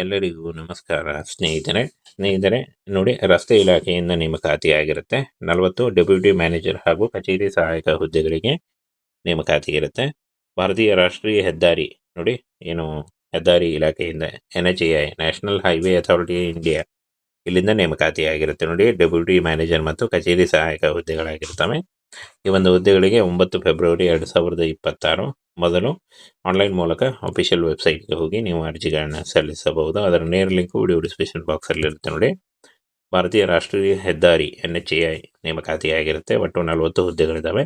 ಎಲ್ಲರಿಗೂ ನಮಸ್ಕಾರ ಸ್ನೇಹಿತರೆ ನೋಡಿ, ರಸ್ತೆ ಇಲಾಖೆಯಿಂದ ನೇಮಕಾತಿಯಾಗಿರುತ್ತೆ. 40 ಡೆಪ್ಯೂಟಿ ಮ್ಯಾನೇಜರ್ ಹಾಗೂ ಕಚೇರಿ ಸಹಾಯಕ ಹುದ್ದೆಗಳಿಗೆ ನೇಮಕಾತಿ ಇರುತ್ತೆ. ಭಾರತೀಯ ರಾಷ್ಟ್ರೀಯ ಹೆದ್ದಾರಿ ನೋಡಿ, ಏನು ಹೆದ್ದಾರಿ ಇಲಾಖೆಯಿಂದ NHAI national highway authority India ಇಲ್ಲಿಂದ ನೇಮಕಾತಿಯಾಗಿರುತ್ತೆ. ನೋಡಿ, ಡೆಪ್ಯೂಟಿ ಮ್ಯಾನೇಜರ್ ಮತ್ತು ಕಚೇರಿ ಸಹಾಯಕ ಹುದ್ದೆಗಳಾಗಿರ್ತವೆ. ಈ ಒಂದು ಹುದ್ದೆಗಳಿಗೆ 9 ಫೆಬ್ರವರಿ 2026 ಮೊದಲು ಆನ್ಲೈನ್ ಮೂಲಕ ಅಫಿಷಿಯಲ್ ವೆಬ್ಸೈಟ್ಗೆ ಹೋಗಿ ನೀವು ಅರ್ಜಿಗಳನ್ನ ಸಲ್ಲಿಸಬಹುದು. ಅದರ ನೇರ ಲಿಂಕ್ ವಿಡಿಯೋ ಡಿಸ್ಕ್ರಿಪ್ಷನ್ ಬಾಕ್ಸಲ್ಲಿ ಇರುತ್ತೆ ನೋಡಿ. ಭಾರತೀಯ ರಾಷ್ಟ್ರೀಯ ಹೆದ್ದಾರಿ NHAI ನೇಮಕಾತಿಯಾಗಿರುತ್ತೆ. ಒಟ್ಟು 40 ಹುದ್ದೆಗಳಿದ್ದಾವೆ.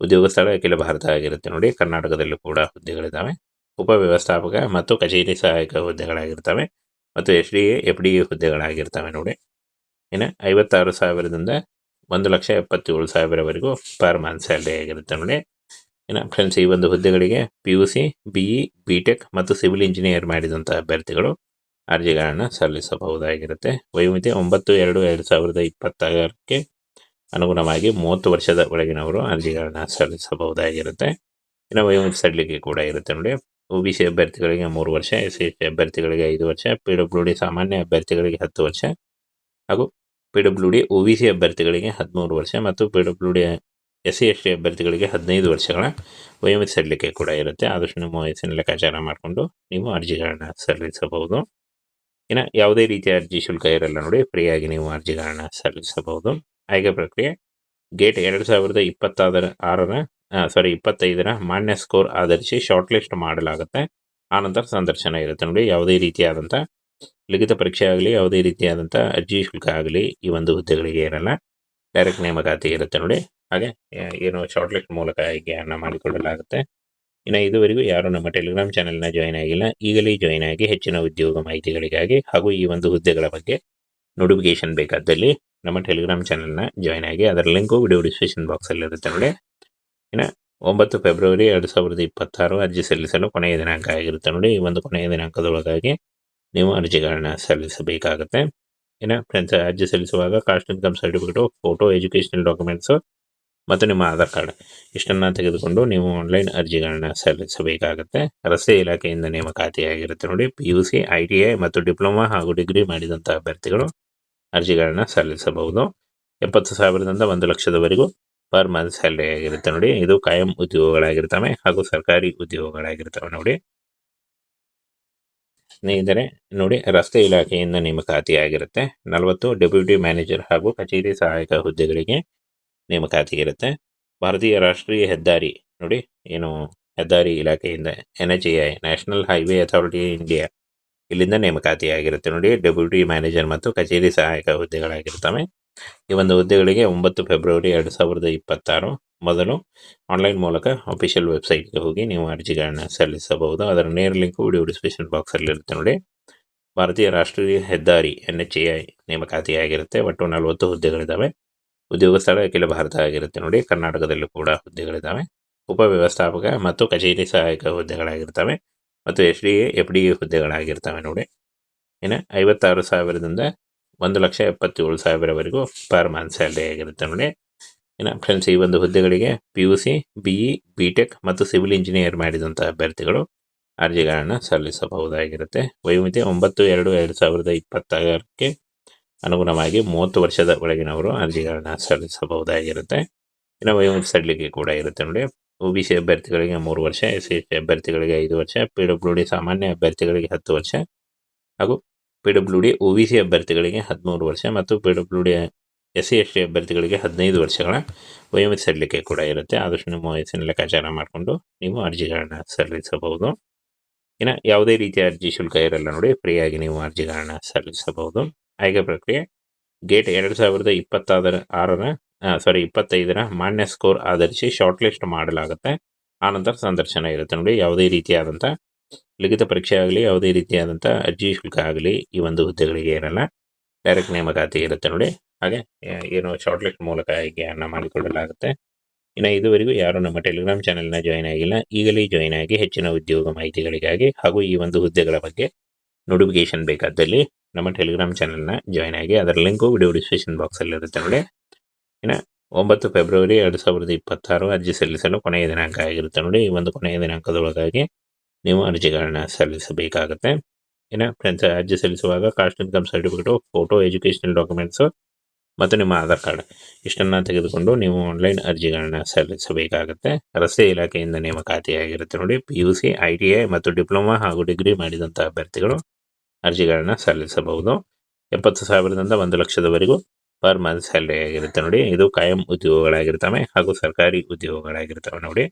ಉದ್ಯೋಗ ಸ್ಥಳ ಅಖಿಲ ಭಾರತ ಆಗಿರುತ್ತೆ ನೋಡಿ. ಕರ್ನಾಟಕದಲ್ಲೂ ಕೂಡ ಹುದ್ದೆಗಳಿದ್ದಾವೆ. ಉಪವ್ಯವಸ್ಥಾಪಕ ಮತ್ತು ಕಚೇರಿ ಸಹಾಯಕ ಹುದ್ದೆಗಳಾಗಿರ್ತವೆ ಮತ್ತು SDA FDA ಹುದ್ದೆಗಳಾಗಿರ್ತವೆ ನೋಡಿ. ಇನ್ನು 56,000ದಿಂದ 1,77,000ವರೆಗೂ ಪರ್ ಮಂತ್ ಸ್ಯಾಲರಿ ಆಗಿರುತ್ತೆ ನೋಡಿ. ಇನ್ನು ಫ್ರೆಂಡ್ಸ್, ಈ ಒಂದು ಹುದ್ದೆಗಳಿಗೆ PUC BE BTech ಮತ್ತು ಸಿವಿಲ್ ಇಂಜಿನಿಯರ್ ಮಾಡಿದಂಥ ಅಭ್ಯರ್ಥಿಗಳು ಅರ್ಜಿಗಳನ್ನು ಸಲ್ಲಿಸಬಹುದಾಗಿರುತ್ತೆ. ವಯೋಮಿತಿ 9/2/2026ಕ್ಕೆ ಅನುಗುಣವಾಗಿ 30 ವರ್ಷದ ಒಳಗಿನವರು ಅರ್ಜಿಗಳನ್ನು ಸಲ್ಲಿಸಬಹುದಾಗಿರುತ್ತೆ. ಇನ್ನು ವಯೋಮಿತಿ ಸಡಿಲಿಕೆ ಕೂಡ ಇರುತ್ತೆ ನೋಡಿ. OBC ಅಭ್ಯರ್ಥಿಗಳಿಗೆ 3 ವರ್ಷ, SC ಅಭ್ಯರ್ಥಿಗಳಿಗೆ 5 ವರ್ಷ, PWD ಸಾಮಾನ್ಯ ಅಭ್ಯರ್ಥಿಗಳಿಗೆ 10 ವರ್ಷ ಹಾಗೂ PWD OBC ಅಭ್ಯರ್ಥಿಗಳಿಗೆ 13 ವರ್ಷ ಮತ್ತು PWD SC ST ಅಭ್ಯರ್ಥಿಗಳಿಗೆ 15 ವರ್ಷಗಳ ವಯೋಮಿತಿ ಸಡಿಲಿಕೆ ಕೂಡ ಇರುತ್ತೆ. ಆದಷ್ಟು ನಿಮ್ಮ ವಯಸ್ಸಿನ ಲೆಕ್ಕಾಚಾರ ಮಾಡಿಕೊಂಡು ನೀವು ಅರ್ಜಿಗಳನ್ನ ಸಲ್ಲಿಸಬಹುದು. ಇನ್ನು ಯಾವುದೇ ರೀತಿಯ ಅರ್ಜಿ ಶುಲ್ಕ ಇರಲ್ಲ ನೋಡಿ. ಫ್ರೀಯಾಗಿ ನೀವು ಅರ್ಜಿಗಳನ್ನ ಸಲ್ಲಿಸಬಹುದು. ಆಯ್ಕೆ ಪ್ರಕ್ರಿಯೆ ಗೇಟ್ 2025ರ ಮಾನ್ಯ ಸ್ಕೋರ್ ಆಧರಿಸಿ ಶಾರ್ಟ್ ಲಿಸ್ಟ್ ಮಾಡಲಾಗುತ್ತೆ. ಆನಂತರ ಸಂದರ್ಶನ ಇರುತ್ತೆ ನೋಡಿ. ಯಾವುದೇ ರೀತಿಯಾದಂಥ ಲಿಖಿತ ಪರೀಕ್ಷೆ ಆಗಲಿ, ಯಾವುದೇ ರೀತಿಯಾದಂಥ ಅರ್ಜಿ ಶುಲ್ಕ ಆಗಲಿ ಈ ಒಂದು ಹುದ್ದೆಗಳಿಗೆ ಇರಲ್ಲ. ಡೈರೆಕ್ಟ್ ನೇಮಕಾತಿ ಇರುತ್ತೆ ನೋಡಿ. ಹಾಗೆ ಏನು ಶಾರ್ಟ್ ಲಿಸ್ಟ್ ಮೂಲಕ ಆಯ್ಕೆಯನ್ನು ಮಾಡಿಕೊಳ್ಳಲಾಗುತ್ತೆ. ಇನ್ನು ಇದುವರೆಗೂ ಯಾರು ನಮ್ಮ ಟೆಲಿಗ್ರಾಮ್ ಚಾನೆಲ್ನ ಜಾಯ್ನ್ ಆಗಿಲ್ಲ, ಈಗಲೇ ಜಾಯ್ನ್ ಆಗಿ ಹೆಚ್ಚಿನ ಉದ್ಯೋಗ ಮಾಹಿತಿಗಳಿಗಾಗಿ ಹಾಗೂ ಈ ಒಂದು ಹುದ್ದೆಗಳ ಬಗ್ಗೆ ನೋಟಿಫಿಕೇಶನ್ ಬೇಕಾದಲ್ಲಿ ನಮ್ಮ ಟೆಲಿಗ್ರಾಮ್ ಚಾನೆಲ್ನ ಜಾಯ್ನ್ ಆಗಿ. ಅದರ ಲಿಂಕು ವಿಡಿಯೋ ಡಿಸ್ಕ್ರಿಪ್ಷನ್ ಬಾಕ್ಸಲ್ಲಿ ಇರುತ್ತೆ ನೋಡಿ. ಇನ್ನು 9 ಫೆಬ್ರವರಿ 2026 ಅರ್ಜಿ ಸಲ್ಲಿಸಲು ಕೊನೆಯ ದಿನಾಂಕ ಆಗಿರುತ್ತೆ ನೋಡಿ. ಈ ಒಂದು ಕೊನೆಯ ದಿನಾಂಕದೊಳಗಾಗಿ ನೀವು ಅರ್ಜಿಗಳನ್ನ ಸಲ್ಲಿಸಬೇಕಾಗುತ್ತೆ. ಇನ್ನು ಫ್ರೆಂಡ್ಸ್, ಅರ್ಜಿ ಸಲ್ಲಿಸುವಾಗ caste income certificate, photo, educational documents ಮತ್ತು ನಿಮ್ಮ ಆಧಾರ್ ಕಾರ್ಡ್ ಇಷ್ಟನ್ನು ತೆಗೆದುಕೊಂಡು ನೀವು ಆನ್ಲೈನ್ ಅರ್ಜಿಗಳನ್ನ ಸಲ್ಲಿಸಬೇಕಾಗುತ್ತೆ. ರಸ್ತೆ ಇಲಾಖೆಯಿಂದ ನೇಮಕಾತಿಯಾಗಿರುತ್ತೆ ನೋಡಿ. PUC ITI ಮತ್ತು ಡಿಪ್ಲೊಮಾ ಹಾಗೂ ಡಿಗ್ರಿ ಮಾಡಿದಂಥ ಅಭ್ಯರ್ಥಿಗಳು ಅರ್ಜಿಗಳನ್ನ ಸಲ್ಲಿಸಬಹುದು. 70,000ದಿಂದ 1,00,000ವರೆಗೂ ಪರ್ ಮಂತ್ ಸ್ಯಾಲರಿ ಆಗಿರುತ್ತೆ ನೋಡಿ. ಇದು ಕಾಯಂ ಉದ್ಯೋಗಗಳಾಗಿರ್ತವೆ ಹಾಗೂ ಸರ್ಕಾರಿ ಉದ್ಯೋಗಗಳಾಗಿರ್ತವೆ ನೋಡಿ. ಸ್ನೇಹಿತರೆ ನೋಡಿ, ರಸ್ತೆ ಇಲಾಖೆಯಿಂದ ನೇಮಕಾತಿಯಾಗಿರುತ್ತೆ. 40 ಡೆಪ್ಯೂಟಿ ಮ್ಯಾನೇಜರ್ ಹಾಗೂ ಕಚೇರಿ ಸಹಾಯಕ ಹುದ್ದೆಗಳಿಗೆ ನೇಮಕಾತಿ ಇರುತ್ತೆ. ಭಾರತೀಯ ರಾಷ್ಟ್ರೀಯ ಹೆದ್ದಾರಿ ನೋಡಿ, ಏನು ಹೆದ್ದಾರಿ ಇಲಾಖೆಯಿಂದ NHAI national highway authority India ಇಲ್ಲಿಂದ ನೇಮಕಾತಿಯಾಗಿರುತ್ತೆ ನೋಡಿ. ಡೆಪ್ಯೂಟಿ ಮ್ಯಾನೇಜರ್ ಮತ್ತು ಕಚೇರಿ ಸಹಾಯಕ ಹುದ್ದೆಗಳಾಗಿರ್ತವೆ. ಈ ಒಂದು ಹುದ್ದೆಗಳಿಗೆ 9 ಫೆಬ್ರವರಿ 2026 ಮೊದಲು ಆನ್ಲೈನ್ ಮೂಲಕ ಅಫಿಷಿಯಲ್ ವೆಬ್ಸೈಟ್ಗೆ ಹೋಗಿ ನೀವು ಅರ್ಜಿಗಳನ್ನ ಸಲ್ಲಿಸಬಹುದು. ಅದರ ನೇರ ಲಿಂಕ್ ವಿಡಿಯೋ ಡಿಸ್ಕ್ರಿಪ್ಷನ್ ಬಾಕ್ಸಲ್ಲಿ ಇರುತ್ತೆ ನೋಡಿ. ಭಾರತೀಯ ರಾಷ್ಟ್ರೀಯ ಹೆದ್ದಾರಿ NHAI ನೇಮಕಾತಿಯಾಗಿರುತ್ತೆ. ಒಟ್ಟು 40 ಹುದ್ದೆಗಳಿದ್ದಾವೆ. ಉದ್ಯೋಗ ಸ್ಥಳ ಅಖಿಲ ಭಾರತ ಆಗಿರುತ್ತೆ ನೋಡಿ. ಕರ್ನಾಟಕದಲ್ಲೂ ಕೂಡ ಹುದ್ದೆಗಳಿದ್ದಾವೆ. ಉಪವ್ಯವಸ್ಥಾಪಕ ಮತ್ತು ಕಚೇರಿ ಸಹಾಯಕ ಹುದ್ದೆಗಳಾಗಿರ್ತವೆ ಮತ್ತು SDA FDA ಹುದ್ದೆಗಳಾಗಿರ್ತವೆ ನೋಡಿ. ಇನ್ನು 56,000ದಿಂದ 1,77,000ವರೆಗೂ ಪರ್ ಮಂತ್ ಸ್ಯಾಲರಿ ಆಗಿರುತ್ತೆ ನೋಡಿ. ಇನ್ನು ಫ್ರೆಂಡ್ಸ್, ಈ ಒಂದು ಹುದ್ದೆಗಳಿಗೆ PUC BE BTech ಮತ್ತು ಸಿವಿಲ್ ಇಂಜಿನಿಯರ್ ಮಾಡಿದಂಥ ಅಭ್ಯರ್ಥಿಗಳು ಅರ್ಜಿಗಳನ್ನು ಸಲ್ಲಿಸಬಹುದಾಗಿರುತ್ತೆ. ವಯೋಮಿತಿ 9/2/2026ಕ್ಕೆ ಅನುಗುಣವಾಗಿ 30 ವರ್ಷದ ಒಳಗಿನವರು ಅರ್ಜಿಗಳನ್ನ ಸಲ್ಲಿಸಬಹುದಾಗಿರುತ್ತೆ. ಇನ್ನು ವಯೋಮಿತಿ ಸಡಿಲಿಕೆ ಕೂಡ ಇರುತ್ತೆ ನೋಡಿ. OBC ಅಭ್ಯರ್ಥಿಗಳಿಗೆ 3 ವರ್ಷ, SC ಅಭ್ಯರ್ಥಿಗಳಿಗೆ 5 ವರ್ಷ, PWD ಸಾಮಾನ್ಯ ಅಭ್ಯರ್ಥಿಗಳಿಗೆ 10 ವರ್ಷ ಹಾಗೂ PWD OBC ಅಭ್ಯರ್ಥಿಗಳಿಗೆ 13 ವರ್ಷ ಮತ್ತು PWD SC ST ಅಭ್ಯರ್ಥಿಗಳಿಗೆ 15 ವರ್ಷಗಳ ವಯೋಮಿತಿ ಸಡಿಲಿಕೆ ಕೂಡ ಇರುತ್ತೆ. ಆದಷ್ಟು ನಿಮ್ಮ ವಯಸ್ಸಿನ ಲೆಕ್ಕಾಚಾರ ಮಾಡಿಕೊಂಡು ನೀವು ಅರ್ಜಿಗಳನ್ನ ಸಲ್ಲಿಸಬಹುದು. ಇನ್ನು ಯಾವುದೇ ರೀತಿಯ ಅರ್ಜಿ ಶುಲ್ಕ ಇರಲ್ಲ ನೋಡಿ. ಫ್ರೀಯಾಗಿ ನೀವು ಅರ್ಜಿಗಳನ್ನ ಸಲ್ಲಿಸಬಹುದು. ಆಯ್ಕೆ ಪ್ರಕ್ರಿಯೆ ಗೇಟ್ 2025ರ ಮಾನ್ಯ ಸ್ಕೋರ್ ಆಧರಿಸಿ ಶಾರ್ಟ್ ಲಿಸ್ಟ್ ಮಾಡಲಾಗುತ್ತೆ. ಆನಂತರ ಸಂದರ್ಶನ ಇರುತ್ತೆ ನೋಡಿ. ಯಾವುದೇ ರೀತಿಯಾದಂಥ ಲಿಖಿತ ಪರೀಕ್ಷೆ ಆಗಲಿ, ಯಾವುದೇ ರೀತಿಯಾದಂಥ ಅರ್ಜಿ ಶುಲ್ಕ ಆಗಲಿ ಈ ಒಂದು ಹುದ್ದೆಗಳಿಗೆ ಇರಲ್ಲ. ಡೈರೆಕ್ಟ್ ನೇಮಕಾತಿ ಇರುತ್ತೆ ನೋಡಿ. ಹಾಗೆ ಏನು ಶಾರ್ಟ್ ಲಿಸ್ಟ್ ಮೂಲಕ ಆಯ್ಕೆಯನ್ನು ಮಾಡಿಕೊಳ್ಳಲಾಗುತ್ತೆ. ಇನ್ನು ಇದುವರೆಗೂ ಯಾರು ನಮ್ಮ ಟೆಲಿಗ್ರಾಮ್ ಚಾನೆಲ್ನ ಜಾಯ್ನ್ ಆಗಿಲ್ಲ, ಈಗಲೇ ಜಾಯ್ನ್ ಆಗಿ ಹೆಚ್ಚಿನ ಉದ್ಯೋಗ ಮಾಹಿತಿಗಳಿಗಾಗಿ ಹಾಗೂ ಈ ಒಂದು ಹುದ್ದೆಗಳ ಬಗ್ಗೆ ನೋಟಿಫಿಕೇಶನ್ ಬೇಕಾದಲ್ಲಿ ನಮ್ಮ ಟೆಲಿಗ್ರಾಮ್ ಚಾನೆಲ್ನ ಜಾಯ್ನ್ ಆಗಿ. ಅದರ ಲಿಂಕು ವಿಡಿಯೋ ಡಿಸ್ಕ್ರಿಪ್ಷನ್ ಬಾಕ್ಸಲ್ಲಿ ಇರುತ್ತೆ ನೋಡಿ. ಇನ್ನು 9 ಫೆಬ್ರವರಿ 2026 ಅರ್ಜಿ ಸಲ್ಲಿಸಲು ಕೊನೆಯ ದಿನಾಂಕ ಆಗಿರುತ್ತೆ ನೋಡಿ. ಈ ಒಂದು ಕೊನೆಯ ದಿನಾಂಕದೊಳಗಾಗಿ ನೀವು ಅರ್ಜಿಗಳನ್ನ ಸಲ್ಲಿಸಬೇಕಾಗುತ್ತೆ. ಏನ ಫ್ರೆಂಡ್ಸ್, ಅರ್ಜಿ ಸಲ್ಲಿಸುವಾಗ caste income certificate, photo, educational documents ಮತ್ತು ನಿಮ್ಮ ಆಧಾರ್ ಕಾರ್ಡ್ ಇಷ್ಟನ್ನು ತೆಗೆದುಕೊಂಡು ನೀವು ಆನ್ಲೈನ್ ಅರ್ಜಿಗಳನ್ನ ಸಲ್ಲಿಸಬೇಕಾಗುತ್ತೆ. ರಸ್ತೆ ಇಲಾಖೆಯಿಂದ ನೇಮಕಾತಿಯಾಗಿರುತ್ತೆ ನೋಡಿ. PUC, ITI ಮತ್ತು ಡಿಪ್ಲೊಮಾ ಹಾಗೂ ಡಿಗ್ರಿ ಮಾಡಿದಂಥ ಅಭ್ಯರ್ಥಿಗಳು ಅರ್ಜಿಗಳನ್ನ ಸಲ್ಲಿಸಬಹುದು. 70,000ದಿಂದ 1,00,000ದವರೆಗೂ ಪರ್ ಮಂತ್ ಸ್ಯಾಲರಿ ಆಗಿರುತ್ತೆ ನೋಡಿ. ಇದು ಕಾಯಂ ಉದ್ಯೋಗಗಳಾಗಿರ್ತವೆ ಹಾಗೂ ಸರ್ಕಾರಿ ಉದ್ಯೋಗಗಳಾಗಿರ್ತವೆ ನೋಡಿ.